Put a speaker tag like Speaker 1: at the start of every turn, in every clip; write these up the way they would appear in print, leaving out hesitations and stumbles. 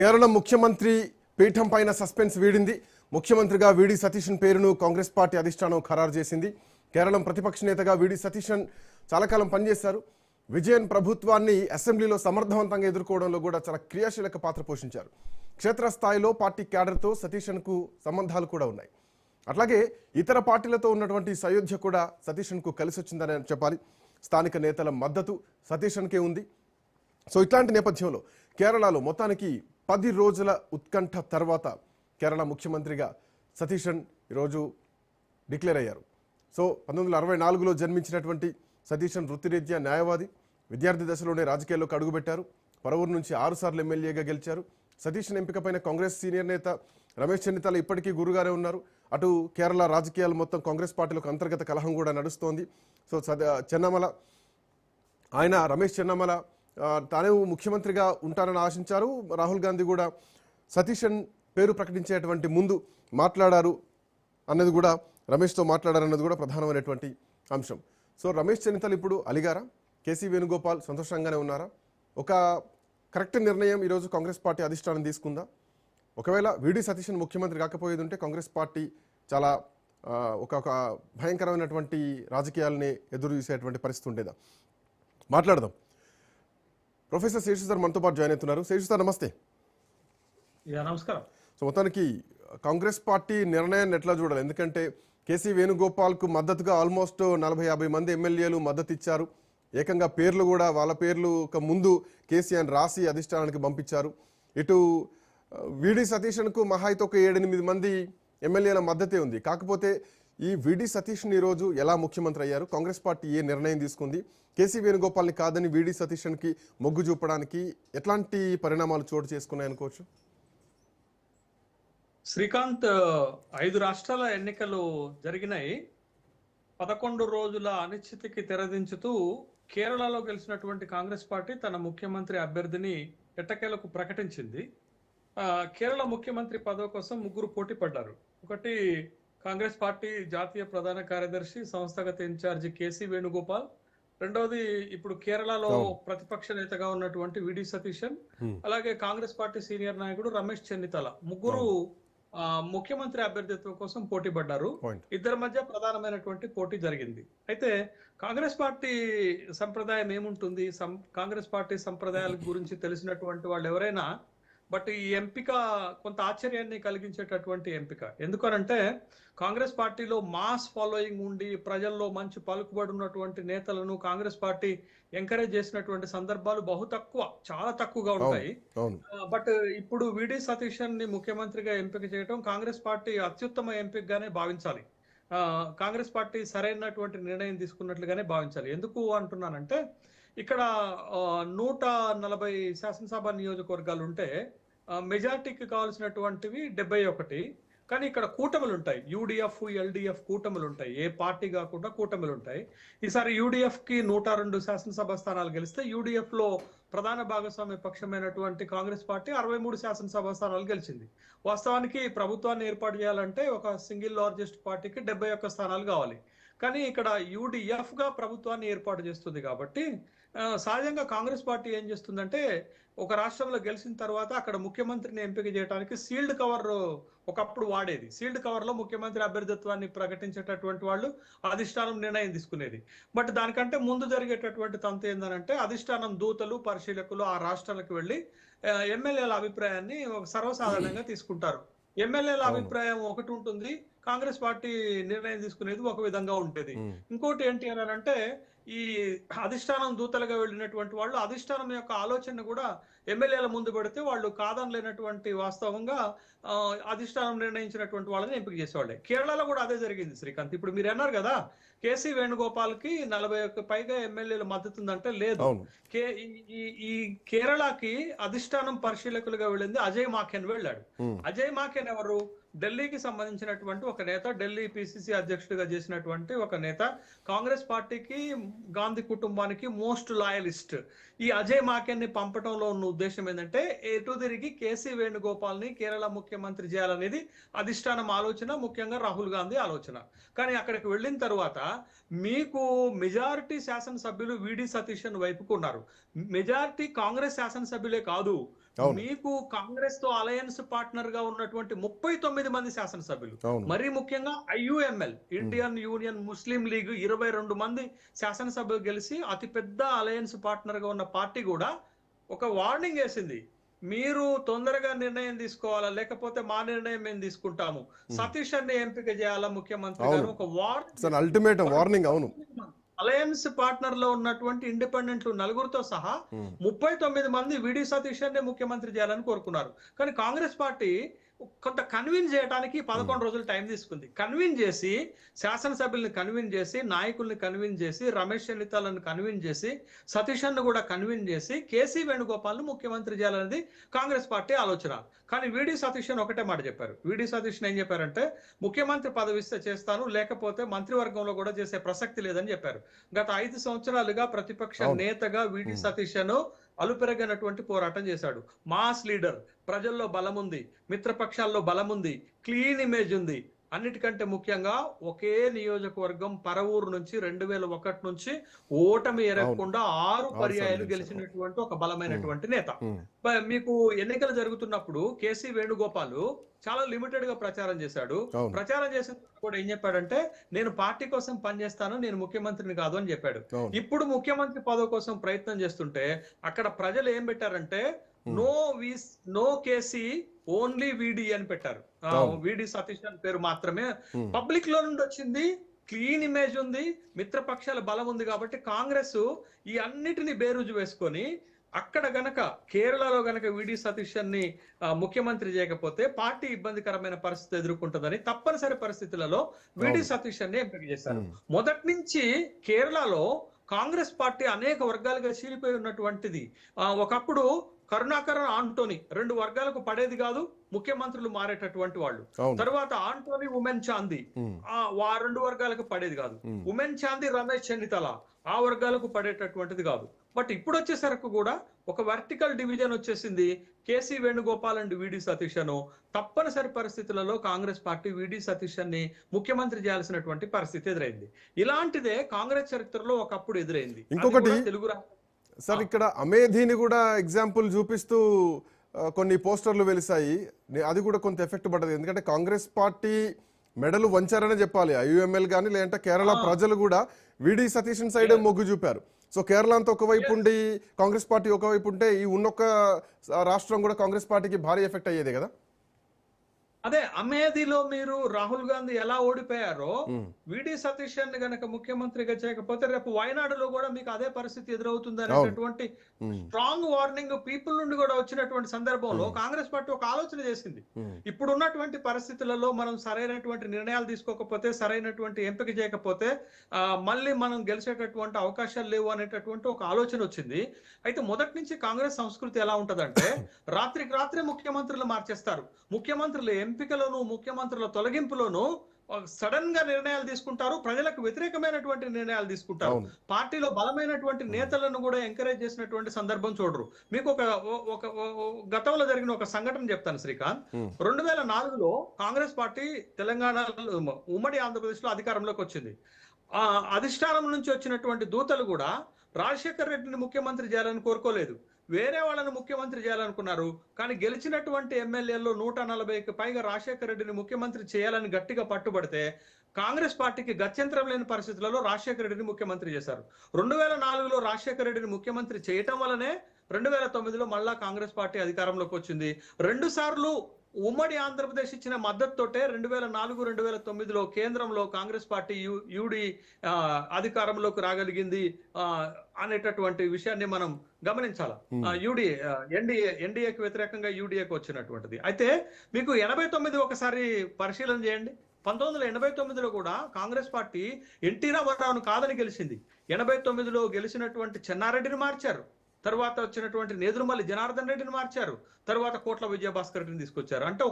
Speaker 1: కేరళ ముఖ్యమంత్రి పీఠం పైన సస్పెన్స్ వీడింది. ముఖ్యమంత్రిగా వీడి సతీశన్ పేరును కాంగ్రెస్ పార్టీ అధిష్టానం ఖరారు చేసింది. కేరళం ప్రతిపక్ష నేతగా వీడి సతీశన్ చాలా కాలం పనిచేశారు. విజయన్ ప్రభుత్వాన్ని అసెంబ్లీలో సమర్థవంతంగా ఎదుర్కోవడంలో కూడా చాలా క్రియాశీలక పాత్ర పోషించారు. క్షేత్రస్థాయిలో పార్టీ క్యాడర్తో సతీశన్కు సంబంధాలు కూడా ఉన్నాయి. అట్లాగే ఇతర పార్టీలతో ఉన్నటువంటి సయోధ్య కూడా సతీశన్కు కలిసి వచ్చిందని చెప్పాలి. స్థానిక నేతల మద్దతు సతీశన్కే ఉంది. సో ఇట్లాంటి నేపథ్యంలో కేరళలో మొత్తానికి 10 రోజుల ఉత్కంఠ తర్వాత కేరళ ముఖ్యమంత్రిగా సతీశన్ ఈరోజు డిక్లేర్ అయ్యారు. సో 1964లో జన్మించినటువంటి సతీశన్ వృత్తిరీత్యా న్యాయవాది. విద్యార్థి దశలోనే రాజకీయాల్లోకి అడుగుపెట్టారు. పరవూరు నుంచి 6 సార్లు ఎమ్మెల్యేగా గెలిచారు. సతీశన్ ఎంపికపైన కాంగ్రెస్ సీనియర్ నేత రమేష్ చెన్నితల ఇప్పటికీ గురుగారే ఉన్నారు. అటు కేరళ రాజకీయాలు మొత్తం కాంగ్రెస్ పార్టీలకు అంతర్గత కలహం కూడా నడుస్తోంది. సో చెన్నమల ఆయన రమేష్ చెన్నమల తానే ముఖ్యమంత్రిగా ఉంటారని ఆశించారు. రాహుల్ గాంధీ కూడా సతీశన్ పేరు ప్రకటించేటువంటి ముందు మాట్లాడారు అన్నది కూడా, రమేష్తో మాట్లాడారన్నది కూడా ప్రధానమైనటువంటి అంశం. సో రమేష్ చెన్నితల్ ఇప్పుడు అలిగారా? కేసీ వేణుగోపాల్ సంతోషంగానే ఉన్నారా? ఒక కరెక్ట్ నిర్ణయం ఈరోజు కాంగ్రెస్ పార్టీ అధిష్టానం తీసుకుందా? ఒకవేళ వీడి సతీశన్ ముఖ్యమంత్రి కాకపోయేది ఉంటే కాంగ్రెస్ పార్టీ చాలా ఒక భయంకరమైనటువంటి రాజకీయాలని ఎదురు చూసేటువంటి పరిస్థితి ఉండేదా? మాట్లాడదాం. ప్రొఫెసర్ శేషు సార్ మనతో పాటు జాయిన్ అవుతున్నారు. శేషు సార్ నమస్తే.
Speaker 2: నమస్కారం.
Speaker 1: సో మొత్తానికి కాంగ్రెస్ పార్టీ నిర్ణయాన్ని ఎట్లా చూడాలి? ఎందుకంటే కేసీ వేణుగోపాల్కు మద్దతుగా ఆల్మోస్ట్ 40-50 మంది ఎమ్మెల్యేలు మద్దతు ఇచ్చారు. ఏకంగా పేర్లు కూడా వాళ్ళ పేర్లు ముందు కేసీఆర్ రాసి అధిష్టానానికి పంపించారు. ఇటు వీడి సతీశన్కు మహా అయితే ఒక 7-8 మంది ఎమ్మెల్యేల మద్దతే ఉంది. కాకపోతే ఈ వీడి సతీశన్ ఈరోజు ఎలా ముఖ్యమంత్రి అయ్యారు? కాంగ్రెస్ పార్టీ ఏ నిర్ణయం తీసుకుంది? కేసీ వేణుగోపాల్ని కాదని వీడి సతీశన్కి మొగ్గు చూపడానికి ఎట్లాంటి పరిణామాలు చోటు చేసుకున్నాయనుకోవచ్చు?
Speaker 2: శ్రీకాంత్, 5 రాష్ట్రాల ఎన్నికలు జరిగినాయి. 11 రోజుల అనిశ్చితికి తెరదించుతూ కేరళలో గెలిచినటువంటి కాంగ్రెస్ పార్టీ తన ముఖ్యమంత్రి అభ్యర్థిని ఎట్టకేలకు ప్రకటించింది. కేరళ ముఖ్యమంత్రి పదవి కోసం 3 పోటీ పడ్డారు. ఒకటి కాంగ్రెస్ పార్టీ జాతీయ ప్రధాన కార్యదర్శి, సంస్థాగత ఇన్ఛార్జి కేసీ వేణుగోపాల్. రెండవది ఇప్పుడు కేరళలో ప్రతిపక్ష నేతగా ఉన్నటువంటి విడి సతీశన్, అలాగే కాంగ్రెస్ పార్టీ సీనియర్ నాయకుడు రమేష్ చెన్నితల. 3 ముఖ్యమంత్రి అభ్యర్థిత్వం కోసం పోటీ పడ్డారు. ఇద్దరి మధ్య ప్రధానమైనటువంటి పోటీ జరిగింది. అయితే కాంగ్రెస్ పార్టీ సంప్రదాయం ఏముంటుంది? కాంగ్రెస్ పార్టీ సంప్రదాయాల గురించి తెలిసినటువంటి వాళ్ళు ఎవరైనా, బట్ ఈ ఎంపిక కొంత ఆశ్చర్యాన్ని కలిగించేటటువంటి ఎంపిక. ఎందుకనంటే కాంగ్రెస్ పార్టీలో మాస్ ఫాలోయింగ్ ఉండి ప్రజల్లో మంచి పలుకుబడి ఉన్నటువంటి నేతలను కాంగ్రెస్ పార్టీ ఎంకరేజ్ చేసినటువంటి సందర్భాలు చాలా తక్కువగా ఉంటాయి. బట్ ఇప్పుడు విడి సతీశన్ ని ముఖ్యమంత్రిగా ఎంపిక చేయడం కాంగ్రెస్ పార్టీ అత్యుత్తమ ఎంపికగానే భావించాలి. కాంగ్రెస్ పార్టీ సరైనటువంటి నిర్ణయం తీసుకున్నట్లుగానే భావించాలి. ఎందుకు అంటున్నానంటే ఇక్కడ 140 శాసనసభ నియోజకవర్గాలు ఉంటే మెజార్టీకి కావాల్సినటువంటివి 71. కానీ ఇక్కడ కూటములు ఉంటాయి. యూడిఎఫ్, ఎల్డిఎఫ్ కూటములు ఉంటాయి. ఏ పార్టీ కాకుండా కూటములు ఉంటాయి. ఈసారి యూడిఎఫ్ కి 102 శాసనసభ స్థానాలు గెలిస్తే యూడిఎఫ్ లో ప్రధాన భాగస్వామ్య పక్షమైనటువంటి కాంగ్రెస్ పార్టీ 63 శాసనసభ స్థానాలు గెలిచింది. వాస్తవానికి ప్రభుత్వాన్ని ఏర్పాటు చేయాలంటే ఒక సింగిల్ లార్జెస్ట్ పార్టీకి 71 స్థానాలు కావాలి. కానీ ఇక్కడ యూడిఎఫ్ గా ప్రభుత్వాన్ని ఏర్పాటు చేస్తుంది కాబట్టి సహజంగా కాంగ్రెస్ పార్టీ ఏం చేస్తుందంటే ఒక రాష్ట్రంలో గెలిచిన తర్వాత అక్కడ ముఖ్యమంత్రిని ఎంపిక చేయడానికి సీల్డ్ కవర్ ఒకప్పుడు వాడేది. సీల్డ్ కవర్ లో ముఖ్యమంత్రి అభ్యర్థిత్వాన్ని ప్రకటించేటటువంటి వాళ్ళు అధిష్టానం నిర్ణయం తీసుకునేది. బట్ దానికంటే ముందు జరిగేటటువంటి తంతు ఏంటంటే అధిష్టానం దూతలు, పరిశీలకులు ఆ రాష్ట్రాలకు వెళ్లి ఎమ్మెల్యేల అభిప్రాయాన్ని సర్వసాధారణంగా తీసుకుంటారు. ఎమ్మెల్యేల అభిప్రాయం ఒకటి ఉంటుంది, కాంగ్రెస్ పార్టీ నిర్ణయం తీసుకునేది ఒక విధంగా ఉంటుంది. ఇంకోటి ఏంటి అని అంటే ఈ అధిష్టానం దూతలుగా వెళ్ళినటువంటి వాళ్ళు అధిష్టానం యొక్క ఆలోచన కూడా ఎమ్మెల్యేల ముందు పెడితే వాళ్ళు కాదనలేనటువంటి వాస్తవంగా అధిష్టానం నిర్ణయించినటువంటి వాళ్ళని ఎంపిక చేసేవాళ్ళే. కేరళలో కూడా అదే జరిగింది శ్రీకాంత్. ఇప్పుడు మీరు అన్నారు కదా కేసీ వేణుగోపాల్ కి 40 పైగా ఎమ్మెల్యేల మద్దతు ఉందంటే లేదు. ఈ కేరళకి అధిష్టానం పరిశీలకులుగా వెళ్ళింది అజయ్ మాకెన్ వెళ్ళాడు. అజయ్ మాకెన్ ఎవరు? ఢిల్లీకి సంబంధించినటువంటి ఒక నేత, ఢిల్లీ పిసిసి అధ్యక్షుడిగా చేసినటువంటి ఒక నేత, కాంగ్రెస్ పార్టీకి గాంధీ కుటుంబానికి మోస్ట్ లాయలిస్ట్. ఈ అజయ్ మాకెన్ ని పంపడంలో ఉన్న ఉద్దేశం ఏంటంటే ఎటు తిరిగి కేసీ వేణుగోపాల్ ని కేరళ ముఖ్యమంత్రి చేయాలనేది అధిష్టానం ఆలోచన, ముఖ్యంగా రాహుల్ గాంధీ ఆలోచన. కానీ అక్కడికి వెళ్ళిన తర్వాత మీకు మెజారిటీ శాసనసభ్యులు విడి సతీశన్ వైపుకున్నారు. మెజారిటీ కాంగ్రెస్ శాసనసభ్యులే కాదు,
Speaker 1: అవును.
Speaker 2: మీకు కాంగ్రెస్ తో అలయన్స్ పార్ట్నర్ గా ఉన్నటువంటి 39 మంది శాసనసభ్యులు,
Speaker 1: అవును.
Speaker 2: మరీ ముఖ్యంగా ఐయుఎంఎల్ ఇండియన్ యూనియన్ ముస్లిం లీగ్ 22 మంది శాసనసభ్యులు గెలిచి అతిపెద్ద అలయన్స్ పార్ట్నర్ గా ఉన్న పార్టీ కూడా ఒక వార్నింగ్ వేసింది. మీరు తొందరగా నిర్ణయం తీసుకోవాలా, లేకపోతే మా నిర్ణయం మేము తీసుకుంటాము, సతీష్ అన్ని ఎంపిక చేయాలా ముఖ్యమంత్రి గారు,
Speaker 1: అవును.
Speaker 2: ఒక
Speaker 1: సార్ అల్టిమేటం వార్నింగ్. అవును.
Speaker 2: అలయన్స్ పార్ట్నర్ లో ఉన్నటువంటి ఇండిపెండెంట్లు నలుగురితో సహా 39 మంది విడి సతీష్ అనే ముఖ్యమంత్రి చేయాలని కోరుకున్నారు. కానీ కాంగ్రెస్ పార్టీ కొంత కన్విన్స్ చేయడానికి 11 రోజులు టైం తీసుకుంది. కన్విన్స్ చేసి శాసనసభ్యుల్ని కన్విన్స్ చేసి నాయకుల్ని కన్విన్స్ చేసి రమేష్ చెన్నితాలను కన్విన్స్ చేసి సతీష్ అన్ను కూడా కన్విన్స్ చేసి కేసీ వేణుగోపాల్ను ముఖ్యమంత్రి చేయాలనేది కాంగ్రెస్ పార్టీ ఆలోచన. కానీ విడి సతీష్ అని ఒకటే మాట చెప్పారు. విడి సతీష్ ఏం చెప్పారంటే ముఖ్యమంత్రి పదవి ఇస్తే చేస్తాను, లేకపోతే మంత్రివర్గంలో కూడా చేసే ప్రసక్తి లేదని చెప్పారు. గత 5 సంవత్సరాలుగా ప్రతిపక్ష నేతగా విడి సతీష్ అలుపెరగనటువంటి పోరాటం చేశాడు. మాస్ లీడర్, ప్రజల్లో బలం ఉంది, మిత్రపక్షాల్లో బలం ఉంది, క్లీన్ ఇమేజ్ ఉంది. అన్నిటికంటే ముఖ్యంగా ఒకే నియోజకవర్గం పరవూరు నుంచి 2001 నుంచి ఓటమి ఎరగకుండా 6 పర్యాయాలు గెలిచినటువంటి ఒక బలమైనటువంటి నేత. మీకు ఎన్నికలు జరుగుతున్నప్పుడు కేసీ వేణుగోపాల్ చాలా లిమిటెడ్ గా ప్రచారం చేశాడు. ప్రచారం చేసిన కూడా ఏం చెప్పాడంటే, నేను పార్టీ కోసం పనిచేస్తాను, నేను ముఖ్యమంత్రిని కాదు అని చెప్పాడు. ఇప్పుడు ముఖ్యమంత్రి పదవి కోసం ప్రయత్నం చేస్తుంటే అక్కడ ప్రజలు ఏం పెట్టారంటే, నో కేసీ ఓన్లీ విడి అని పెట్టారు. విడి సతీష్ అని పేరు మాత్రమే. పబ్లిక్ లో నుండి వచ్చింది, క్లీన్ ఇమేజ్ ఉంది, మిత్రపక్షాల బలం ఉంది. కాబట్టి కాంగ్రెస్ ఈ అన్నిటిని బేరుజు వేసుకొని అక్కడ గనక కేరళలో గనక విడి సతీష్ ని ముఖ్యమంత్రి చేయకపోతే పార్టీ ఇబ్బందికరమైన పరిస్థితి ఎదుర్కొంటుందని తప్పనిసరి పరిస్థితులలో విడి సతీష్ ని ఎంపిక చేశారు. మొదటి నుంచి కేరళలో కాంగ్రెస్ పార్టీ అనేక వర్గాలుగా చీలిపోయి ఉన్నటువంటిది. ఒకప్పుడు కరుణాకర్, ఆంటోనీ 2 వర్గాలకు పడేది కాదు, ముఖ్యమంత్రులు మారేటటువంటి వాళ్ళు. తర్వాత ఆంటోనీ, ఉమెన్ చాందీ 2 వర్గాలకు పడేది కాదు. ఉమెన్ చాందీ, రమేష్ చెన్నితల ఆ వర్గాలకు పడేటటువంటిది కాదు. బట్ ఇప్పుడు వచ్చేసరికి కూడా ఒక వర్టికల్ డివిజన్ వచ్చేసింది. కేసీ వేణుగోపాల్ అండ్ విడి సతీష్ తప్పనిసరి పరిస్థితులలో కాంగ్రెస్ పార్టీ విడి సతీష్ ని ముఖ్యమంత్రి చేయాల్సినటువంటి పరిస్థితి ఎదురైంది. ఇలాంటిదే కాంగ్రెస్ చరిత్రలో ఒకప్పుడు ఎదురైంది.
Speaker 1: ఇంకొకటి
Speaker 2: తెలుగు
Speaker 1: సార్, ఇక్కడ అమేధీని కూడా ఎగ్జాంపుల్ చూపిస్తూ కొన్ని పోస్టర్లు వెలిసాయి. అది కూడా కొంత ఎఫెక్ట్ పడ్డది. ఎందుకంటే కాంగ్రెస్ పార్టీ మెడలు వంచారనే చెప్పాలి. ఐయుఎంఎల్ కానీ లేదంటే కేరళ ప్రజలు కూడా విడి సతీష్ సైడ్ మొగ్గు చూపారు. సో కేరళ అంతా ఒకవైపు ఉండి కాంగ్రెస్ పార్టీ ఒకవైపు ఉంటే ఈ ఉన్నొక్క రాష్ట్రం కూడా కాంగ్రెస్ పార్టీకి భారీ ఎఫెక్ట్ అయ్యేది కదా.
Speaker 2: అదే అమేధిలో మీరు రాహుల్ గాంధీ ఎలా ఓడిపోయారో విడి సతీష్ ని గనక ముఖ్యమంత్రిగా చేయకపోతే రేపు వయనాడులో కూడా మీకు అదే పరిస్థితి ఎదురవుతుంది అనేటటువంటి స్ట్రాంగ్ వార్నింగ్ పీపుల్ నుండి కూడా వచ్చినటువంటి సందర్భంలో కాంగ్రెస్ పార్టీ ఒక ఆలోచన చేసింది. ఇప్పుడు ఉన్నటువంటి పరిస్థితులలో మనం సరైనటువంటి నిర్ణయాలు తీసుకోకపోతే, సరైనటువంటి ఎంపిక చేయకపోతే మళ్ళీ మనం గెలిచేటటువంటి అవకాశాలు లేవు అనేటటువంటి ఒక ఆలోచన వచ్చింది. అయితే మొదటి నుంచి కాంగ్రెస్ సంస్కృతి ఎలా ఉంటదంటే, రాత్రికి రాత్రే ముఖ్యమంత్రులు మార్చేస్తారు. ముఖ్యమంత్రులు ఎంపికలోను, ముఖ్యమంత్రుల తొలగింపులోను సడన్ గా నిర్ణయాలు తీసుకుంటారు, ప్రజలకు వ్యతిరేకమైనటువంటి నిర్ణయాలు తీసుకుంటారు. పార్టీలో బలమైనటువంటి నేతలను కూడా ఎంకరేజ్ చేసినటువంటి సందర్భం చూడరు. మీకు ఒక గతంలో జరిగిన ఒక సంఘటన చెప్తాను శ్రీకాంత్. 2004లో కాంగ్రెస్ పార్టీ తెలంగాణలో ఉమ్మడి ఆంధ్రప్రదేశ్ లో అధికారంలోకి వచ్చింది. అధిష్టానం నుంచి వచ్చినటువంటి దూతలు కూడా రాజశేఖర్ రెడ్డిని ముఖ్యమంత్రి చేయాలని కోరుకోలేదు, వేరే వాళ్ళని ముఖ్యమంత్రి చేయాలనుకున్నారు. కానీ గెలిచినటువంటి ఎమ్మెల్యేల్లో 140కి పైగా రాజశేఖర రెడ్డిని ముఖ్యమంత్రి చేయాలని గట్టిగా పట్టుబడితే కాంగ్రెస్ పార్టీకి గత్యంతరం లేని పరిస్థితులలో రాజశేఖర రెడ్డిని ముఖ్యమంత్రి చేశారు. 2004లో రాజశేఖర రెడ్డిని ముఖ్యమంత్రి చేయటం వల్లనే 2009లో మళ్ళా కాంగ్రెస్ పార్టీ అధికారంలోకి వచ్చింది. 2 సార్లు ఉమ్మడి ఆంధ్రప్రదేశ్ ఇచ్చిన మద్దతుతోటే 2004, 2009లో కేంద్రంలో కాంగ్రెస్ పార్టీ యూడి అధికారంలోకి రాగలిగింది అనేటటువంటి విషయాన్ని మనం గమనించాలి. ఎన్డీఏకి వ్యతిరేకంగా యూడీఏకి వచ్చినటువంటిది. అయితే మీకు 89 ఒకసారి పరిశీలన చేయండి. 1989లో కూడా కాంగ్రెస్ పార్టీ ఎన్టీ రామారావును కాదని గెలిచింది. 89లో గెలిచినటువంటి చెన్నారెడ్డిని మార్చారు, తర్వాత వచ్చినటువంటి నేదురుమల్లి జనార్దన్ రెడ్డిని మార్చారు, తర్వాత కోట్ల విజయభాస్కర్ రెడ్డిని తీసుకొచ్చారు. అంటే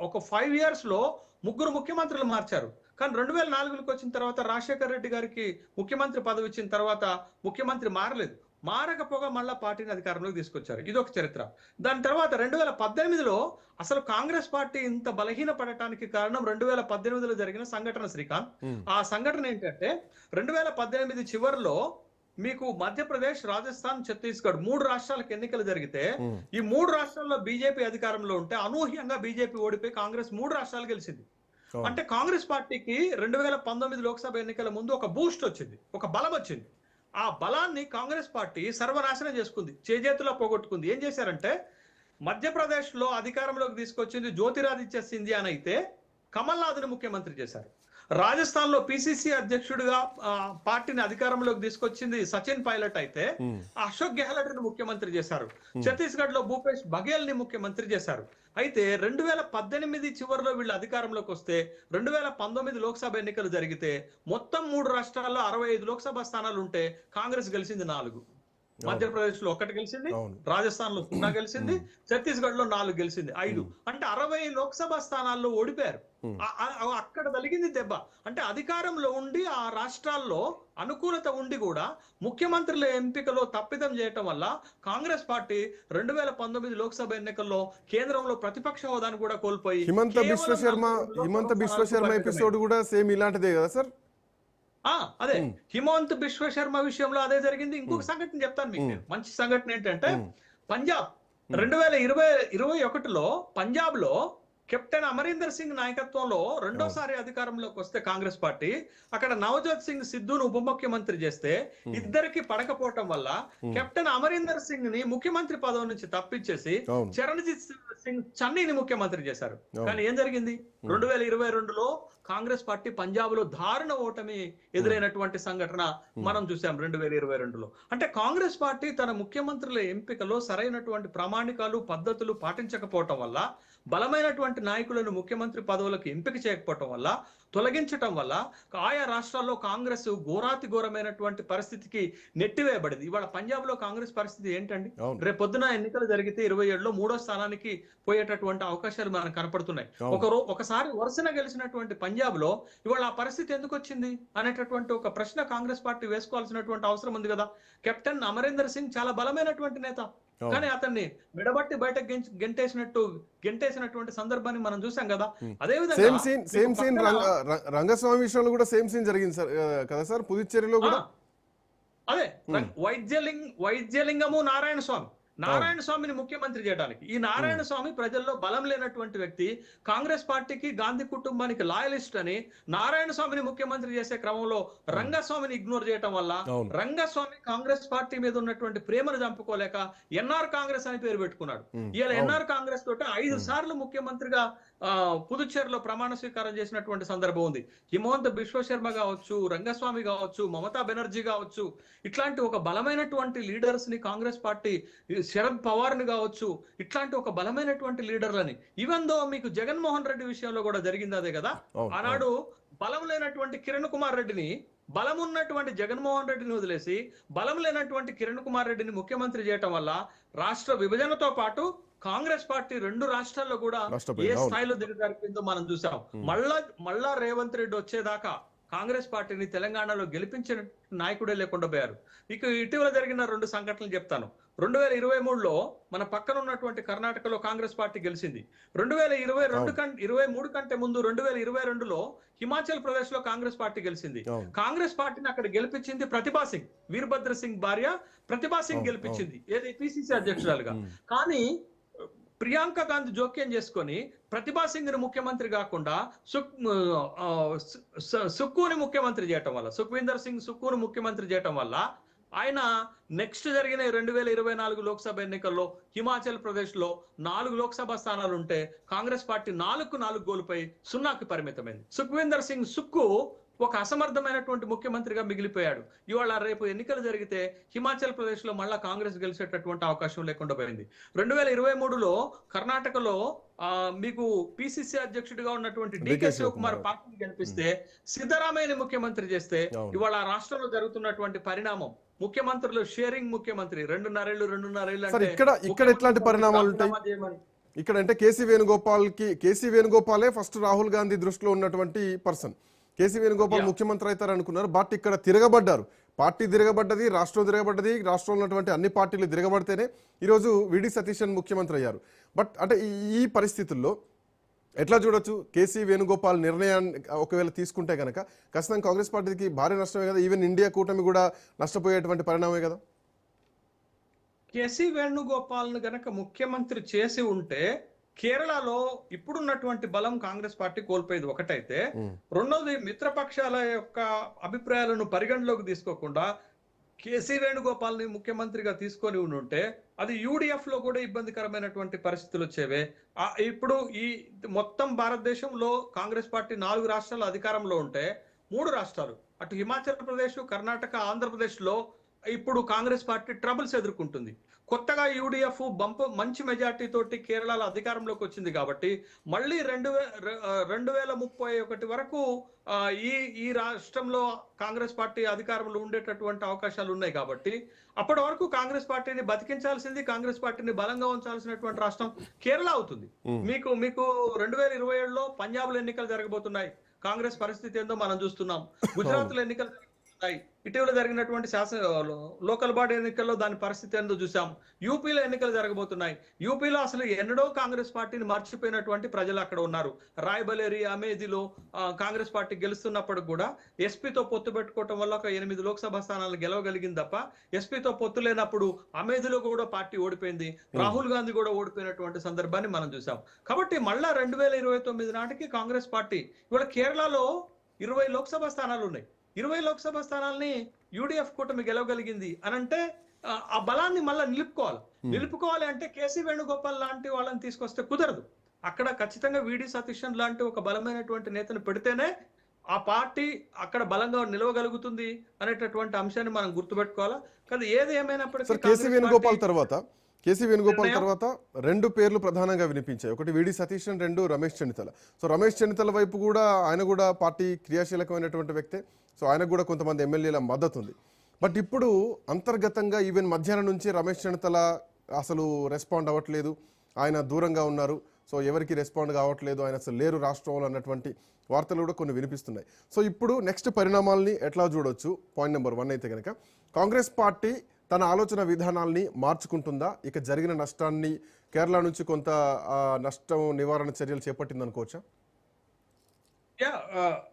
Speaker 2: ఒక 5 years లో 3 ముఖ్యమంత్రులు మార్చారు. కానీ 2004కి వచ్చిన తర్వాత రాజశేఖర్ రెడ్డి గారికి ముఖ్యమంత్రి పదవి ఇచ్చిన తర్వాత ముఖ్యమంత్రి మారలేదు. మారకపోగా మళ్ళా పార్టీని అధికారంలోకి తీసుకొచ్చారు. ఇది ఒక చరిత్ర. దాని తర్వాత 2018లో అసలు కాంగ్రెస్ పార్టీ ఇంత బలహీన పడటానికి కారణం 2018లో జరిగిన సంఘటన శ్రీకాంత్. ఆ సంఘటన ఏంటంటే 2018 చివరిలో మీకు మధ్యప్రదేశ్, రాజస్థాన్, ఛత్తీస్గఢ్ 3 రాష్ట్రాలకు ఎన్నికలు జరిగితే
Speaker 1: ఉమ్,
Speaker 2: ఈ 3 రాష్ట్రాల్లో బీజేపీ అధికారంలో ఉంటే అనూహ్యంగా బీజేపీ ఓడిపోయి కాంగ్రెస్ 3 రాష్ట్రాలు గెలిచింది.
Speaker 1: అవును.
Speaker 2: అంటే కాంగ్రెస్ పార్టీకి 2019 లోక్సభ ఎన్నికల ముందు ఒక బూస్ట్ వచ్చింది, ఒక బలం వచ్చింది. ఆ బలాన్ని కాంగ్రెస్ పార్టీ సర్వనాశనం చేసుకుంది, చేజేతులా పోగొట్టుకుంది. ఏం చేశారంటే మధ్యప్రదేశ్ లో అధికారంలోకి తీసుకొచ్చింది జ్యోతిరాదిత్య సింధియా అని అయితే కమల్నాథ్ని ముఖ్యమంత్రి చేశారు. రాజస్థాన్ లో పిసిసి అధ్యక్షుడిగా పార్టీని అధికారంలోకి తీసుకొచ్చింది సచిన్ పైలట్ అయితే
Speaker 1: ఉమ్,
Speaker 2: అశోక్ గెహ్లట్ ని ముఖ్యమంత్రి చేశారు. ఛత్తీస్గఢ్ లో భూపేష్ బఘేల్ ని ముఖ్యమంత్రి చేశారు. అయితే 2018 చివరిలో వీళ్ళు అధికారంలోకి వస్తే 2019 లోక్సభ ఎన్నికలు జరిగితే మొత్తం 3 రాష్ట్రాల్లో 65 లోక్సభ స్థానాలు ఉంటే కాంగ్రెస్ గెలిచింది 4. మధ్యప్రదేశ్ లో 1 గెలిచింది,
Speaker 1: అవును.
Speaker 2: రాజస్థాన్ లో 0 గెలిచింది, ఛత్తీస్గఢ్ లో 4 గెలిచింది, 5. అంటే 60 లోక్సభ స్థానాల్లో ఓడిపోయారు. అక్కడ తగిలింది దెబ్బ. అంటే అధికారంలో ఉండి ఆ రాష్ట్రాల్లో అనుకూలత ఉండి కూడా ముఖ్యమంత్రుల ఎంపికలో తప్పిదం చేయటం వల్ల కాంగ్రెస్ పార్టీ 2019 లోక్సభ ఎన్నికల్లో కేంద్రంలో ప్రతిపక్ష హోదాను కూడా కోల్పోయి
Speaker 1: హిమంత
Speaker 2: కేవలం
Speaker 1: బిశ్వ శర్మ
Speaker 2: 40
Speaker 1: హిమంత
Speaker 2: లోక్సభ
Speaker 1: బిశ్వ శర్మ
Speaker 2: స్థానాలకు
Speaker 1: ఎపిసోడ్ కూడా సేమ్ ఇలాంటిదే కదా సార్?
Speaker 2: అదే హిమంత్ బిశ్వ శర్మ విషయంలో అదే జరిగింది. ఇంకొక సంఘటన చెప్తాను మీకు నేను. మంచి సంఘటన ఏంటంటే పంజాబ్ 2021లో పంజాబ్ లో కెప్టెన్ అమరీందర్ సింగ్ నాయకత్వంలో రెండోసారి అధికారంలోకి వస్తే కాంగ్రెస్ పార్టీ అక్కడ నవజోత్ సింగ్ సిద్ధును ఉప ముఖ్యమంత్రి చేస్తే ఇద్దరికి పడకపోవటం వల్ల కెప్టెన్ అమరీందర్ సింగ్ ని ముఖ్యమంత్రి పదవి నుంచి తప్పించేసి
Speaker 1: అవును.
Speaker 2: చరణ్జీత్ సింగ్ చన్నీని ముఖ్యమంత్రి చేశారు. కానీ ఏం జరిగింది? 2022లో కాంగ్రెస్ పార్టీ పంజాబ్ లో దారుణ ఓటమి ఎదురైనటువంటి సంఘటన మనం చూసాం 2022లో. అంటే కాంగ్రెస్ పార్టీ తన ముఖ్యమంత్రుల ఎంపికలో సరైనటువంటి ప్రామాణికాలు పద్ధతులు పాటించకపోవటం వల్ల, బలమైనటువంటి నాయకులను ముఖ్యమంత్రి పదవులకు ఎంపిక చేయకపోవటం వల్ల, తొలగించటం వల్ల ఆయా రాష్ట్రాల్లో కాంగ్రెస్ ఘోరాతి ఘోరమైనటువంటి పరిస్థితికి నెట్టివేయబడింది. ఇవాళ పంజాబ్ లో కాంగ్రెస్ పరిస్థితి ఏంటండి?
Speaker 1: అవును.
Speaker 2: రేపు పొద్దున ఎన్నికలు జరిగితే 27లో 3వ స్థానానికి పోయేటటువంటి అవకాశాలు మనకు కనపడుతున్నాయి. ఒకసారి వరుసన గెలిచినటువంటి పంజాబ్ లో ఇవాళ ఆ పరిస్థితి ఎందుకు వచ్చింది అనేటటువంటి ఒక ప్రశ్న కాంగ్రెస్ పార్టీ వేసుకోవాల్సినటువంటి అవసరం ఉంది కదా. కెప్టెన్ అమరీందర్ సింగ్ చాలా బలమైనటువంటి నేత, కానీ అతన్ని మెడబట్టి బయటకు గెంటేసినటువంటి సందర్భాన్ని మనం చూసాం కదా. అదే
Speaker 1: సేమ్ సీన్ రంగస్వామి విషయంలో కూడా సేమ్ సీన్ జరిగింది సార్ కదా సార్, పుదుచ్చేరిలో కూడా
Speaker 2: అదే వైద్యలింగము నారాయణ స్వామిని ముఖ్యమంత్రి చేయడానికి. ఈ నారాయణ స్వామి ప్రజల్లో బలం లేనటువంటి వ్యక్తి, కాంగ్రెస్ పార్టీకి గాంధీ కుటుంబానికి లాయలిస్ట్ అని నారాయణ స్వామిని ముఖ్యమంత్రి చేసే క్రమంలో రంగస్వామిని ఇగ్నోర్ చేయటం వల్ల రంగస్వామి కాంగ్రెస్ పార్టీ మీద ఉన్నటువంటి ప్రేమను చంపుకోలేక ఎన్ఆర్ కాంగ్రెస్ అని పేరు పెట్టుకున్నాడు. ఇలా ఎన్ఆర్ కాంగ్రెస్ తోటి 5 సార్లు ముఖ్యమంత్రిగా పుదుచ్చేరిలో ప్రమాణ స్వీకారం చేసినటువంటి సందర్భం ఉంది. హిమంత బిశ్వ శర్మ కావచ్చు, రంగస్వామి కావచ్చు, మమతా బెనర్జీ కావచ్చు, ఇట్లాంటి ఒక బలమైనటువంటి లీడర్స్ ని కాంగ్రెస్ పార్టీ, శరద్ పవార్ ని కావచ్చు, ఇట్లాంటి ఒక బలమైనటువంటి లీడర్లని, ఈవెన్ దో మీకు జగన్మోహన్ రెడ్డి విషయంలో కూడా జరిగింది అదే కదా. ఆనాడు బలం లేనటువంటి కిరణ్ కుమార్ రెడ్డిని, బలం ఉన్నటువంటి జగన్మోహన్ రెడ్డిని వదిలేసి బలం లేనటువంటి కిరణ్ కుమార్ రెడ్డిని ముఖ్యమంత్రి చేయటం వల్ల రాష్ట్ర విభజనతో పాటు కాంగ్రెస్ పార్టీ 2 రాష్ట్రాల్లో కూడా ఏ స్థాయిలో దిగజారిపోయిందో మనం చూసాం. మళ్ళా రేవంత్ రెడ్డి వచ్చేదాకా కాంగ్రెస్ పార్టీని తెలంగాణలో గెలిపించిన నాయకుడే లేకుండా పోయారు. ఇక ఇటీవల జరిగిన 2 సంఘటనలు చెప్తాను. 2023లో మన పక్కన ఉన్నటువంటి కర్ణాటకలో కాంగ్రెస్ పార్టీ గెలిచింది. 2023 కంటే ముందు 2022లో హిమాచల్ ప్రదేశ్ లో కాంగ్రెస్ పార్టీ గెలిచింది. కాంగ్రెస్ పార్టీని అక్కడ గెలిపించింది ప్రతిభా సింగ్, వీరభద్ర సింగ్ భార్య ప్రతిభా సింగ్ గెలిపించింది, ఏది పిసిసి అధ్యక్షురాలుగా. కానీ ప్రియాంక గాంధీ జోక్యం చేసుకొని ప్రతిభా సింగ్ ని ముఖ్యమంత్రి కాకుండా సుక్కుని ముఖ్యమంత్రి చేయటం వల్ల, సుఖ్వీందర్ సింగ్ సుక్కుని ముఖ్యమంత్రి చేయటం వల్ల ఆయన నెక్స్ట్ జరిగిన 2024 లోక్సభ ఎన్నికల్లో హిమాచల్ ప్రదేశ్ లో 4 లోక్సభ స్థానాలు ఉంటే కాంగ్రెస్ పార్టీ 4 గోలుపై 0కి పరిమితమైంది. సుఖ్వీందర్ సింగ్ సుక్కు ఒక అసమర్థమైనటువంటి ముఖ్యమంత్రిగా మిగిలిపోయాడు. ఇవాళ రేపు ఎన్నికలు జరిగితే హిమాచల్ ప్రదేశ్ లో మళ్ళా కాంగ్రెస్ గెలిచేటటువంటి అవకాశం లేకుండా పోయింది. 2023లో కర్ణాటకలో మీకు పిసిసి అధ్యక్షుడిగా ఉన్నటువంటి డికే శివకుమార్ పార్టీని గెలిపిస్తే సిద్ధరామయ్యని ముఖ్యమంత్రి చేస్తే ఇవాళ రాష్ట్రంలో జరుగుతున్నటువంటి పరిణామం, ముఖ్యమంత్రులు షేరింగ్ ముఖ్యమంత్రి 2.5 ఏళ్ళు అంటే
Speaker 1: ఇక్కడ ఎట్లాంటి పరిణామాలు ఉంటాయి? ఇక్కడ అంటే కేసీ వేణుగోపాలే ఫస్ట్ రాహుల్ గాంధీ దృష్టిలో ఉన్నటువంటి పర్సన్. కేసీ వేణుగోపాల్ ముఖ్యమంత్రి అవుతారు అనుకున్నారు, బట్ ఇక్కడ తిరగబడ్డారు. పార్టీ తిరగబడ్డది, రాష్ట్రం తిరగబడ్డది. రాష్ట్రంలో ఉన్నటువంటి అన్ని పార్టీలు తిరగబడితేనే ఈరోజు విడి సతీశన్ ముఖ్యమంత్రి అయ్యారు. బట్ అంటే ఈ పరిస్థితుల్లో ఎట్లా చూడొచ్చు కేసీ వేణుగోపాల్ నిర్ణయాన్ని ఒకవేళ తీసుకుంటే కనుక ఖచ్చితంగా కాంగ్రెస్ పార్టీకి భారీ నష్టమే కదా, ఈవెన్ ఇండియా కూటమి కూడా నష్టపోయేటువంటి పరిణామమే కదా.
Speaker 2: కేసీ వేణుగోపాల్ను గనక ముఖ్యమంత్రి చేసి ఉంటే కేరళలో ఇప్పుడున్నటువంటి బలం కాంగ్రెస్ పార్టీ కోల్పోయేది ఒకటైతే, రెండోది మిత్రపక్షాల యొక్క అభిప్రాయాలను పరిగణలోకి తీసుకోకుండా కేసీ వేణుగోపాల్ని ముఖ్యమంత్రిగా తీసుకొని ఉంటే అది యూడిఎఫ్ లో కూడా ఇబ్బందికరమైనటువంటి పరిస్థితులు వచ్చేవే. ఇప్పుడు ఈ మొత్తం భారతదేశంలో కాంగ్రెస్ పార్టీ 4 రాష్ట్రాలు అధికారంలో ఉంటే 3 రాష్ట్రాలు అటు హిమాచల్ ప్రదేశ్, కర్ణాటక, ఆంధ్రప్రదేశ్ లో ఇప్పుడు కాంగ్రెస్ పార్టీ ట్రబుల్స్ ఎదుర్కొంటుంది. కొత్తగా యూడిఎఫ్ మంచి మెజార్టీ తోటి కేరళలో అధికారంలోకి వచ్చింది కాబట్టి మళ్ళీ 2031 వరకు ఈ రాష్ట్రంలో కాంగ్రెస్ పార్టీ అధికారంలో ఉండేటటువంటి అవకాశాలు ఉన్నాయి కాబట్టి అప్పటి వరకు కాంగ్రెస్ పార్టీని బతికించాల్సింది, కాంగ్రెస్ పార్టీని బలంగా ఉంచాల్సినటువంటి రాష్ట్రం కేరళ అవుతుంది. మీకు 2027లో పంజాబ్ లో ఎన్నికలు జరగబోతున్నాయి. కాంగ్రెస్ పరిస్థితి ఏందో మనం చూస్తున్నాం. గుజరాత్ లో ఎన్నికలు ఇటీవల జరిగినటువంటి లోకల్ బాడీ ఎన్నికల్లో దాని పరిస్థితి ఏందో చూసాం. యూపీలో ఎన్నికలు జరగబోతున్నాయి. యూపీలో అసలు ఎన్నడో కాంగ్రెస్ పార్టీని మర్చిపోయినటువంటి ప్రజలు అక్కడ ఉన్నారు. రాయ్బరేలీ, అమేథీలో కాంగ్రెస్ పార్టీ గెలుస్తున్నప్పుడు కూడా ఎస్పీతో పొత్తు పెట్టుకోవటం వల్ల ఒక 8 లోక్సభ స్థానాలు గెలవగలిగింది తప్ప ఎస్పీతో పొత్తు లేనప్పుడు అమేథీలో కూడా పార్టీ ఓడిపోయింది. రాహుల్ గాంధీ కూడా ఓడిపోయినటువంటి సందర్భాన్ని మనం చూసాం. కాబట్టి మళ్ళా 2029 నాటికి కాంగ్రెస్ పార్టీ ఇవాళ కేరళలో 20 లోక్సభ స్థానాలు ఉన్నాయి. 20 లోక్సభ స్థానాల్ని యూడిఎఫ్ కూటమి గెలవగలిగింది అని అంటే ఆ బలాన్ని మళ్ళీ నిలుపుకోవాలి అంటే కేసీ వేణుగోపాల్ లాంటి వాళ్ళని తీసుకొస్తే కుదరదు. అక్కడ ఖచ్చితంగా విడి సతీశన్ లాంటి ఒక బలమైనటువంటి నేతను పెడితేనే ఆ పార్టీ అక్కడ బలంగా నిలవగలుగుతుంది అనేటటువంటి అంశాన్ని మనం గుర్తుపెట్టుకోవాలా. కానీ ఏది ఏమైనప్పటికీ
Speaker 1: కేసీ వేణుగోపాల్ తర్వాత 2 పేర్లు ప్రధానంగా వినిపించాయి. ఒకటి విడి సతీశన్, 2 రమేష్ చెన్నితల. సో రమేష్ చెన్నితల వైపు కూడా ఆయన కూడా పార్టీ క్రియాశీలకమైనటువంటి వ్యక్తే. సో ఆయనకు కూడా కొంతమంది ఎమ్మెల్యేల మద్దతు ఉంది. బట్ ఇప్పుడు అంతర్గతంగా ఈవెన్ మధ్యాహ్నం నుంచి రమేష్ చెన్నితల అసలు రెస్పాండ్ అవ్వట్లేదు, ఆయన దూరంగా ఉన్నారు, సో ఎవరికి రెస్పాండ్ కావట్లేదు, ఆయన అసలు లేరు రాష్ట్రంలో అన్నటువంటి వార్తలు కూడా కొన్ని వినిపిస్తున్నాయి. సో ఇప్పుడు నెక్స్ట్ పరిణామాలని ఎట్లా చూడొచ్చు? పాయింట్ నెంబర్ 1 అయితే కనుక కాంగ్రెస్ పార్టీ తన ఆలోచన విధానాల్ని మార్చుకుంటుందా? ఇక జరిగిన నష్టాన్ని కేరళ నుంచి కొంత నష్టం నివారణ చర్యలు చేపట్టిందనుకోవచ్చా?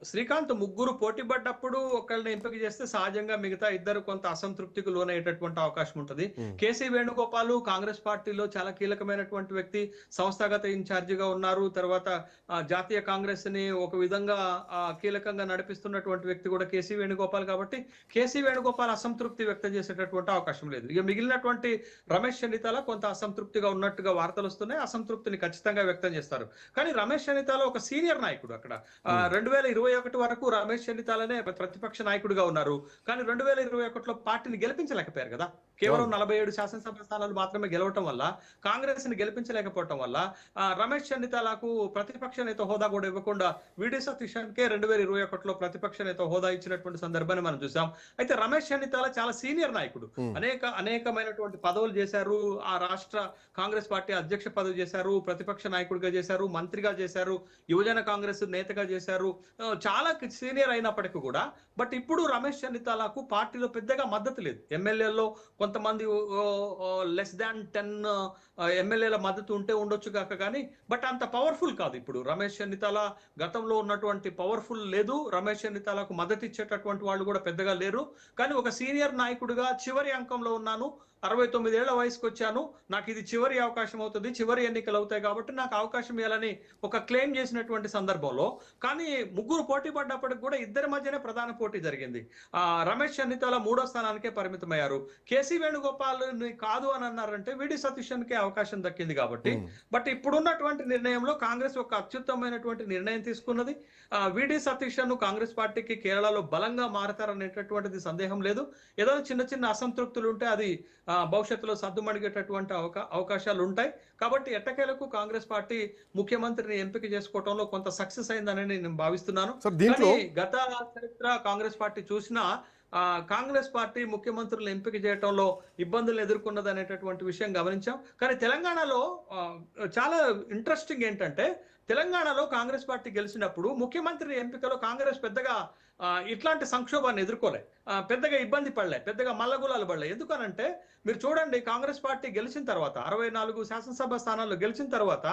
Speaker 2: శ్రీకాంత్, ముగ్గురు పోటీ పడ్డప్పుడు ఒకళ్ళని ఎంపిక చేస్తే సహజంగా మిగతా ఇద్దరు కొంత అసంతృప్తికి లోనయ్యేటటువంటి అవకాశం ఉంటుంది. కేసీ వేణుగోపాల్ కాంగ్రెస్ పార్టీలో చాలా కీలకమైనటువంటి వ్యక్తి, సంస్థాగత ఇన్ఛార్జిగా ఉన్నారు. తర్వాత జాతీయ కాంగ్రెస్ ని ఒక విధంగా కీలకంగా నడిపిస్తున్నటువంటి వ్యక్తి కూడా కేసీ వేణుగోపాల్ కాబట్టి కేసీ వేణుగోపాల్ అసంతృప్తి వ్యక్తం చేసేటటువంటి అవకాశం లేదు. ఇక మిగిలినటువంటి రమేష్ చెన్నితల కొంత అసంతృప్తిగా ఉన్నట్టుగా వార్తలు వస్తున్నాయి. అసంతృప్తిని ఖచ్చితంగా వ్యక్తం చేస్తారు. కానీ రమేష్ చెన్నితల ఒక సీనియర్ నాయకుడు. అక్కడ 2021 వరకు రమేష్ చెన్నితాలనే ప్రతిపక్ష నాయకుడిగా ఉన్నారు. కానీ 2021లో పార్టీని గెలిపించలేకపోయారు కదా. కేవలం 47 శాసనసభ స్థానాలు మాత్రమే గెలవటం వల్ల, కాంగ్రెస్ ని గెలిపించలేకపోవటం వల్ల రమేష్ చెన్నితాలకు ప్రతిపక్ష నేత హోదా కూడా ఇవ్వకుండా విడి సతీశన్ కే 2021లో ప్రతిపక్ష నేత హోదా ఇచ్చినటువంటి సందర్భాన్ని మనం చూసాం. అయితే రమేష్ చెన్నితాల చాలా సీనియర్ నాయకుడు, అనేకమైనటువంటి పదవులు చేశారు. ఆ రాష్ట్ర కాంగ్రెస్ పార్టీ అధ్యక్ష పదవి చేశారు, ప్రతిపక్ష నాయకుడిగా చేశారు, మంత్రిగా చేశారు, యువజన కాంగ్రెస్ నేతగా చేశారు, చాలా సీనియర్ అయినప్పటికీ కూడా. బట్ ఇప్పుడు రమేష్ చెన్నితాలకు పార్టీలో పెద్దగా మద్దతు లేదు. ఎమ్మెల్యేల్లో కొంతమంది లెస్ దాన్ 10 ఎమ్మెల్యేల మద్దతు ఉంటే ఉండొచ్చు కాక కానీ బట్ అంత పవర్ఫుల్ కాదు. ఇప్పుడు రమేష్ చెన్నితాల గతంలో ఉన్నటువంటి పవర్ఫుల్ లేదు. రమేష్ చెన్నితాలకు మద్దతు ఇచ్చేటటువంటి వాళ్ళు కూడా పెద్దగా లేరు. కానీ ఒక సీనియర్ నాయకుడిగా చివరి అంకంలో ఉన్నాను, 69 ఏళ్ల వయసుకు వచ్చాను, నాకు ఇది చివరి అవకాశం అవుతుంది, చివరి ఎన్నికలు అవుతాయి కాబట్టి నాకు అవకాశం ఇవ్వాలని ఒక క్లెయిమ్ చేసినటువంటి సందర్భంలో. కానీ ముగ్గురు పోటీ పడ్డప్పటికి కూడా ఇద్దరి మధ్యనే ప్రధాన పోటీ జరిగింది. రమేష్ చెన్నితాల 3వ స్థానానికే పరిమితమయ్యారు. కేసీ వేణుగోపాల్ కాదు అని అన్నారంటే విడి సతీశన్ కే అవకాశం దక్కింది కాబట్టి. బట్ ఇప్పుడున్నటువంటి నిర్ణయంలో కాంగ్రెస్ ఒక అత్యుత్తమైనటువంటి నిర్ణయం తీసుకున్నది. విడి సతీశన్ కాంగ్రెస్ పార్టీకి కేరళలో బలంగా మారతారనేటటువంటిది సందేహం లేదు. ఏదో చిన్న అసంతృప్తులు ఉంటే అది భవిష్యత్తులో సద్దుమణిగేటటువంటి అవకాశాలు ఉంటాయి. కాబట్టి ఎట్టకేలకు కాంగ్రెస్ పార్టీ ముఖ్యమంత్రిని ఎంపిక చేసుకోవడంలో కొంత సక్సెస్ అయిందని నేను భావిస్తున్నాను. గత చరిత్ర కాంగ్రెస్ పార్టీ చూసినా కాంగ్రెస్ పార్టీ ముఖ్యమంత్రులను ఎంపిక చేయడంలో ఇబ్బందులు ఎదుర్కొన్నది అనేటటువంటి విషయం గమనించాం. కానీ తెలంగాణలో చాలా ఇంట్రెస్టింగ్ ఏంటంటే తెలంగాణలో కాంగ్రెస్ పార్టీ గెలిచినప్పుడు ముఖ్యమంత్రి ఎంపికలో కాంగ్రెస్ పెద్దగా ఇట్లాంటి సంక్షోభాన్ని ఎదుర్కోలే, పెద్దగా ఇబ్బంది పడలే, పెద్దగా మల్లగులాలు పడలే. ఎందుకనంటే మీరు చూడండి, కాంగ్రెస్ పార్టీ గెలిచిన తర్వాత 64 శాసనసభ స్థానాల్లో గెలిచిన తర్వాత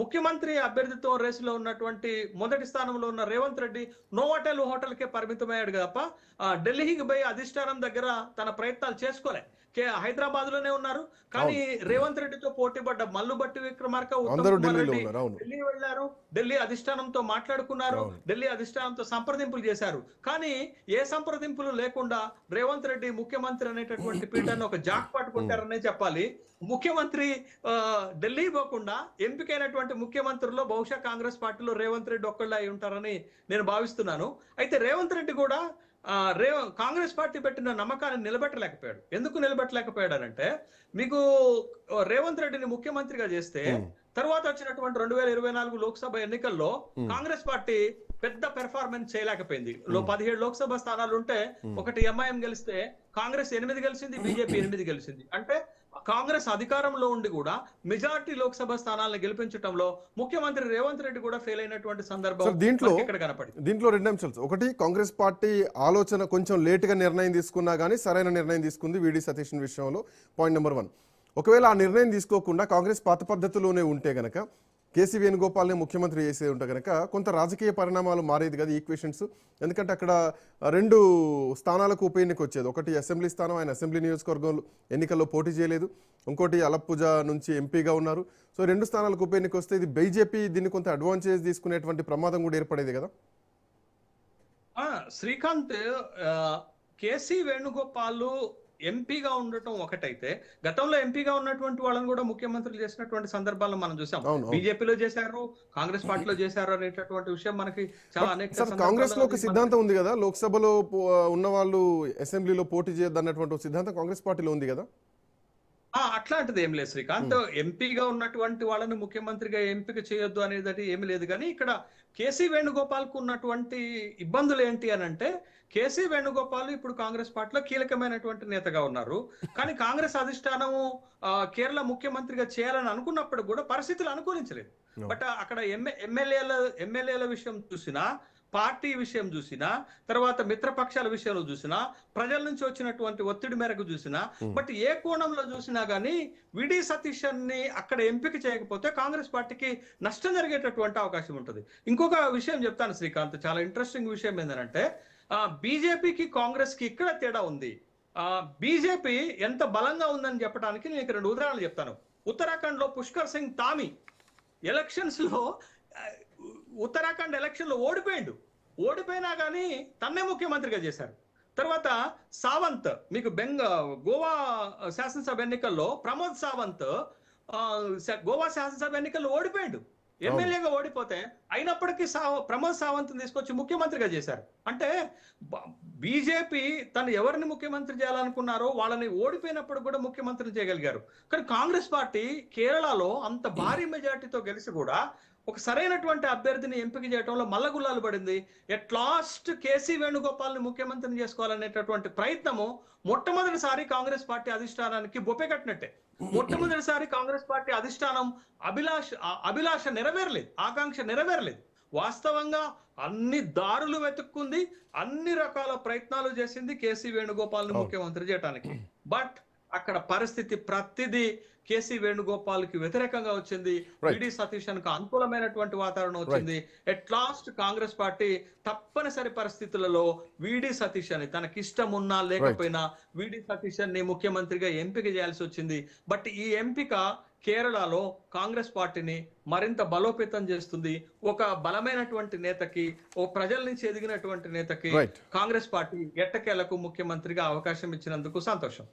Speaker 2: ముఖ్యమంత్రి అభ్యర్థితో రేసులో ఉన్నటువంటి మొదటి స్థానంలో ఉన్న రేవంత్ రెడ్డి నోవాటెల్ హోటల్కే పరిమితమయ్యాడు తప్ప ఢిల్లీకి పోయి అధిష్టానం దగ్గర తన ప్రయత్నాలు చేసుకోలే. హైదరాబాద్ లోనే ఉన్నారు. కానీ రేవంత్ రెడ్డితో పోటీ పడ్డ మల్లు బట్టి విక్రమార్క, ఉత్తమ్ కుమార్ రెడ్డి ఢిల్లీ వెళ్లారు. ఢిల్లీ అధిష్టానంతో మాట్లాడుకున్నారు. ఢిల్లీ అధిష్టానంతో సంప్రదింపులు చేశారు. కానీ ఏ సంప్రదింపులు లేకుండా రేవంత్ రెడ్డి ముఖ్యమంత్రి అనేటటువంటి పీఠాన్ని ఒక జాక్ పాటు కొట్టారనే చెప్పాలి. ముఖ్యమంత్రి ఢిల్లీ పోకుండా ఎంపికైనటువంటి ముఖ్యమంత్రుల్లో బహుశా కాంగ్రెస్ పార్టీలో రేవంత్ రెడ్డి ఒక్కళ్ళే అయి ఉంటారని నేను భావిస్తున్నాను. అయితే రేవంత్ రెడ్డి కూడా కాంగ్రెస్ పార్టీ పెట్టిన నమ్మకాన్ని నిలబెట్టలేకపోయాడు. ఎందుకు నిలబెట్టలేకపోయాడనంటే, మీకు రేవంత్ రెడ్డిని ముఖ్యమంత్రిగా చేస్తే తర్వాత వచ్చినటువంటి 2024 లోక్సభ ఎన్నికల్లో కాంగ్రెస్ పార్టీ పెద్ద పెర్ఫార్మెన్స్ చేయలేకపోయింది. 17 లోక్సభ స్థానాలు ఉంటే ఒకటి ఎంఐఎం గెలిస్తే కాంగ్రెస్ 8 గెలిచింది, బీజేపీ 8 గెలిచింది. అంటే కాంగ్రెస్ అధికారంలో ఉండి కూడా మెజారిటీ లోక్సభ స్థానాలను గెలిపించడంలో ముఖ్యమంత్రి రేవంత్ రెడ్డి కూడా ఫెయిల్ అయినటువంటి సందర్భం ఇక్కడ కనపడింది.
Speaker 1: దీంట్లో రెండు అంశాలు. ఒకటి, కాంగ్రెస్ పార్టీ ఆలోచన కొంచెం లేటుగా నిర్ణయం తీసుకున్నా కానీ సరైన నిర్ణయం తీసుకుంది వీడి సతీష్ విషయంలో. పాయింట్ నెంబర్ 1, ఒకవేళ ఆ నిర్ణయం తీసుకోకుండా కాంగ్రెస్ పాత పద్ధతిలోనే ఉంటే గనక, కేసీ వేణుగోపాల్ని ముఖ్యమంత్రి చేసే ఉంటే కనుక కొంత రాజకీయ పరిణామాలు మారేది కదా ఈక్వేషన్స్. ఎందుకంటే అక్కడ 2 స్థానాలకు ఉప ఎన్నిక వచ్చేది. ఒకటి అసెంబ్లీ స్థానం, ఆయన అసెంబ్లీ నియోజకవర్గంలో ఎన్నికల్లో పోటీ చేయలేదు. ఇంకోటి అలప్పుజ నుంచి ఎంపీగా ఉన్నారు. సో 2 స్థానాలకు ఉప ఎన్నిక వస్తే ఇది బీజేపీ దీన్ని కొంత అడ్వాంటేజ్ తీసుకునేటువంటి ప్రమాదం కూడా ఏర్పడేది కదా.
Speaker 2: శ్రీకాంత్, కేసీ వేణుగోపాల్ ఎంపీగా ఉండటం ఒకటైతే, గతంలో ఎంపీగా ఉన్నటువంటి వాళ్ళని కూడా ముఖ్యమంత్రులు చేసినటువంటి సందర్భాలను మనం చూసాం. బీజేపీలో చేశారు, కాంగ్రెస్ పార్టీలో చేశారు అనేటటువంటి విషయం మనకి చాలా అనేక.
Speaker 1: కాంగ్రెస్ లో ఒక సిద్ధాంతం ఉంది కదా, లోక్సభలో ఉన్న వాళ్ళు అసెంబ్లీలో పోటీ చేయొద్దు అన్నటువంటి సిద్ధాంతం కాంగ్రెస్ పార్టీలో ఉంది కదా.
Speaker 2: అట్లాంటిది ఏం లేదు శ్రీకాంత్. ఎంపీగా ఉన్నటువంటి వాళ్ళని ముఖ్యమంత్రిగా ఎంపిక చేయొద్దు అనేది ఏమి లేదు. కానీ ఇక్కడ కేసీ వేణుగోపాల్ కు ఉన్నటువంటి ఇబ్బందులు ఏంటి అని అంటే, కేసీ వేణుగోపాల్ ఇప్పుడు కాంగ్రెస్ పార్టీలో కీలకమైనటువంటి నేతగా ఉన్నారు. కానీ కాంగ్రెస్ అధిష్టానము కేరళ ముఖ్యమంత్రిగా చేయాలని అనుకున్నప్పుడు కూడా పరిస్థితులు అనుకూలించలేదు. బట్ అక్కడ ఎమ్మెల్యేల విషయం చూసినా, పార్టీ విషయం చూసినా, తర్వాత మిత్రపక్షాల విషయంలో చూసినా, ప్రజల నుంచి వచ్చినటువంటి ఒత్తిడి మేరకు చూసినా, బట్ ఏ కోణంలో చూసినా గానీ విడి సతీష్ ని అక్కడ ఎంపిక చేయకపోతే కాంగ్రెస్ పార్టీకి నష్టం జరిగేటటువంటి అవకాశం ఉంటుంది. ఇంకొక విషయం చెప్తాను శ్రీకాంత్, చాలా ఇంట్రెస్టింగ్ విషయం ఏంటంటే, బీజేపీకి కాంగ్రెస్ కి ఇక్కడ తేడా ఉంది. బీజేపీ ఎంత బలంగా ఉందని చెప్పడానికి నేను ఇక్కడ 2 ఉదాహరణలు చెప్తాను. ఉత్తరాఖండ్ లో పుష్కర్ సింగ్ ధామి ఎలక్షన్స్ లో ఉత్తరాఖండ్ ఎలక్షన్ లో ఓడిపోయినా కానీ తన్నే ముఖ్యమంత్రిగా చేశారు. తర్వాత సావంత్, మీకు గోవా శాసనసభ ఎన్నికల్లో ప్రమోద్ సావంత్ గోవా శాసనసభ ఎన్నికల్లో ఓడిపోయాడు. ఎమ్మెల్యేగా ఓడిపోతే అయినప్పటికీ ప్రమోద్ సావంత్ తీసుకొచ్చి ముఖ్యమంత్రిగా చేశారు. అంటే బీజేపీ తను ఎవరిని ముఖ్యమంత్రి చేయాలనుకున్నారో వాళ్ళని ఓడిపోయినప్పుడు కూడా ముఖ్యమంత్రి చేయగలిగారు. కానీ కాంగ్రెస్ పార్టీ కేరళలో అంత భారీ మెజార్టీతో గెలిచి కూడా ఒక సరైనటువంటి అభ్యర్థిని ఎంపిక చేయడంలో మల్లగుల్లాలు పడింది. ఎట్ లాస్ట్ కేసీ వేణుగోపాల్ ని ముఖ్యమంత్రిని చేసుకోవాలనేటటువంటి ప్రయత్నము మొట్టమొదటిసారి కాంగ్రెస్ పార్టీ అధిష్టానానికి బొప్పే కట్టినట్టే. మొట్టమొదటిసారి కాంగ్రెస్ పార్టీ అధిష్టానం అభిలాష నెరవేరలేదు, ఆకాంక్ష నెరవేరలేదు. వాస్తవంగా అన్ని దారులు వెతుక్కుంది, అన్ని రకాల ప్రయత్నాలు చేసింది కేసీ వేణుగోపాల్ ని ముఖ్యమంత్రి చేయడానికి. బట్ అక్కడ పరిస్థితి ప్రతిదీ కేసీ వేణుగోపాల్ కి వ్యతిరేకంగా వచ్చింది. విడి సతీష్ కు అనుకూలమైనటువంటి వాతావరణం వచ్చింది. ఎట్ లాస్ట్ కాంగ్రెస్ పార్టీ తప్పనిసరి పరిస్థితులలో విడి సతీష్ అని, తనకి ఇష్టం ఉన్నా లేకపోయినా విడి సతీష్ ని ముఖ్యమంత్రిగా ఎంపిక చేయాల్సి వచ్చింది. బట్ ఈ ఎంపిక కేరళలో కాంగ్రెస్ పార్టీని మరింత బలోపేతం చేస్తుంది. ఒక బలమైనటువంటి నేతకి, ఓ ప్రజల నుంచి ఎదిగినటువంటి నేతకి కాంగ్రెస్ పార్టీ ఎట్టకేలకు ముఖ్యమంత్రిగా అవకాశం ఇచ్చినందుకు సంతోషం.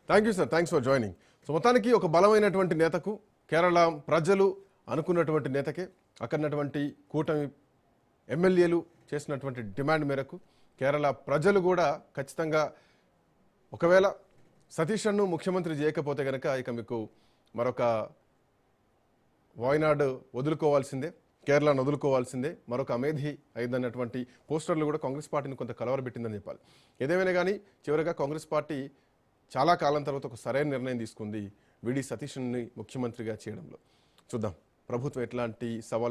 Speaker 1: Thank you sir, thanks for joining. So మొత్తానికి ఒక బలమైనటువంటి నేతకు, కేరళ ప్రజలు అనుకున్నటువంటి నేతకే, అక్కడటువంటి కూటమి ఎమ్మెల్యేలు చేసినటువంటి డిమాండ్ మేరకు కేరళ ప్రజలు కూడా ఖచ్చితంగా ఒకవేళ సతీష్ను ముఖ్యమంత్రి చేయకపోతే కనుక ఇక మీకు మరొక వాయనాడ్ వదులుకోవాల్సిందే, కేరళను వదులుకోవాల్సిందే, మరొక అమేధి అయిందన్నటువంటి పోస్టర్లు కూడా కాంగ్రెస్ పార్టీని కొంత కలవరపెట్టిందని చెప్పాలి. ఏదేమైనా కానీ చివరిగా కాంగ్రెస్ పార్టీ చాలా కాలం తర్వాత ఒక సరైన నిర్ణయం తీసుకుంది విడి సతీష్ని ముఖ్యమంత్రిగా చేయడంలో. చూద్దాం ప్రభుత్వం ఎట్లాంటి సవాలు